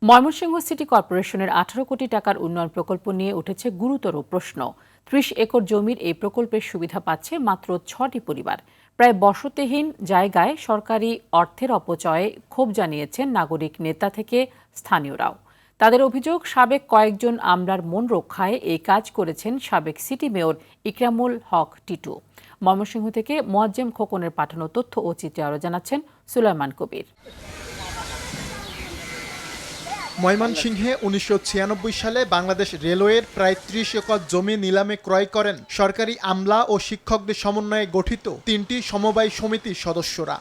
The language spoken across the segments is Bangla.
ময়মনসিংহ সিটি কর্পোরেশনের 18 কোটি টাকার উন্নয়ন প্রকল্প নিয়ে উঠেছে গুরুতর প্রশ্ন। 30 একর জমির এই প্রকল্পের সুবিধা পাচ্ছে মাত্র 6টি পরিবার। প্রায় বসতিহীন জায়গায় সরকারি অর্থের অপচয়ে ক্ষোভ জানিয়েছেন নাগরিক নেতা থেকে স্থানীয়রাও। তাদের অভিযোগ, সাবেক কয়েকজন আমলার মন রক্ষায় এই কাজ করেছেন সাবেক সিটি মেয়র ইকরামুল হক টিটু। ময়মনসিংহ থেকে মোয়াজ্জেম খোকনের পাঠানো তথ্য ও চিত্রে আরও জানাচ্ছেন সুলাইমান কবির। ময়মনসিংহে 1996 সালে বাংলাদেশ রেলওয়ের প্রায় 30 একর জমি নিলামে ক্রয় করেন সরকারি আমলা ও শিক্ষকদের সমন্বয়ে গঠিত 3টি সমবায় সমিতির সদস্যরা।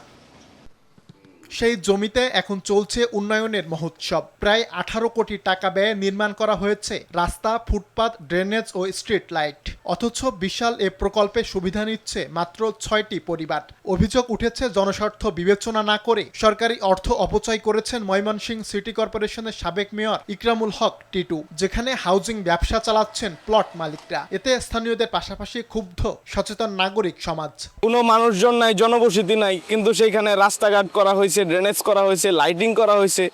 সেই জমিতে এখন চলছে উন্নয়নের মহোৎসব। প্রায় 18 কোটি টাকা ব্যয়ে নির্মাণ করা হয়েছে রাস্তা, ফুটপাত, ড্রেনেজ ও স্ট্রিট লাইট। অথচ বিশাল এ প্রকল্পে সুবিধা নিচ্ছে মাত্র 6টি পরিবার। অভিযোগ উঠেছে, জনস্বার্থ বিবেচনা না করে সরকারি অর্থ অপচয় করেছেন ময়মনসিংহ সিটি কর্পোরেশনের সাবেক মেয়র ইকরামুল হক টিটু, যেখানে হাউজিং ব্যবসা চালাচ্ছেন প্লট মালিকরা। এতে স্থানীয়দের পাশাপাশি ক্ষুব্ধ সচেতন নাগরিক সমাজ। কোনো মানুষজন নাই, জনবসতি নাই, কিন্তু সেইখানে রাস্তাঘাট করা হয়েছে, ড্রেনেজ করা হয়েছে, লাইটিং করা হয়েছে।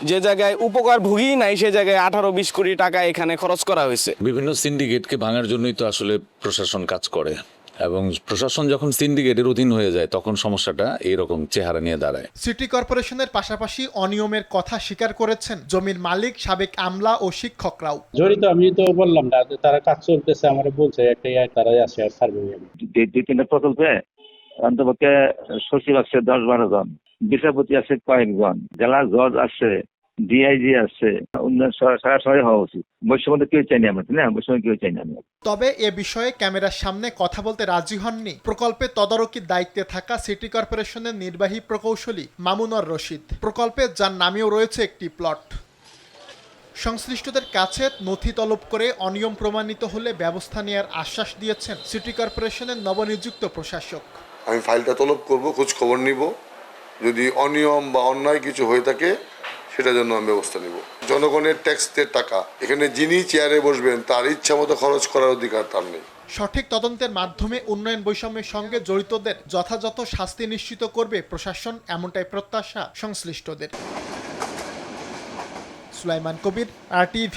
যে জায়গায় উপকার ভোগী নাই সে জায়গায় 18-20 কোটি টাকা এখানে খরচ করা হয়েছে। বিভিন্ন সিন্ডিকেটকে ভাঙার জন্যই তো আসলে প্রশাসন কাজ করে, এবং প্রশাসন যখন সিন্ডিকেটের অধীন হয়ে যায় তখন সমস্যাটা এইরকম চেহারা নিয়ে দাঁড়ায়। সিটি কর্পোরেশনের পাশাপাশি অনিয়মের কথা স্বীকার করেছেন জমির মালিক, সাবেক আমলা ও শিক্ষকরাও। জড়িত আমি তো বললাম না, তারা কাজ চলতেছে, আমার বলছে একটা তারাই আছে সার্ভে। 2-3টা প্রকল্পে অন্তপক্ষে সচিব আছে 10-12 জন, বিচারপতি আছে কয়েকজন, জেলা জজ আছে, ডিআইজি আছে। উন্নয়ন সরাসরি হওয়া উচিত। বৈষম্য কেউ চাইনি আমরা, না বৈষম্য কেউ চাইনি আমরা। তবে এ বিষয়ে ক্যামেরার সামনে কথা বলতে রাজি হননি প্রকল্পে তদারকির দায়িত্বে থাকা সিটি কর্পোরেশনের নির্বাহী প্রকৌশলী মামুনুর রশিদ। প্রকল্পে যার নামেও রয়েছে একটি প্লট। সংশ্লিষ্টদের কাছে নথি তলব করে অনিয়ম প্রমাণিত হলে ব্যবস্থা নেওয়ার আশ্বাস দিয়েছেন সিটি কর্পোরেশনের নবনিযুক্ত প্রশাসক। আমি ফাইলটা তলব করব, খোঁজ খবর নিব, যদি অনিয়ম বা অন্যায় কিছু হয়ে থাকে সেটার জন্য আমি ব্যবস্থা নিব। জনগণের ট্যাক্সের টাকা এখানে যিনি চেয়ারে বসবেন তার ইচ্ছা মতো খরচ করার অধিকার তার নেই। সঠিক তদন্তের মাধ্যমে উন্নয়ন বৈষম্যের সঙ্গে জড়িতদের যথাযথ শাস্তি নিশ্চিত করবে প্রশাসন, এমনটাই প্রত্যাশা সংশ্লিষ্টদের। সুলাইমান কবির, RTV।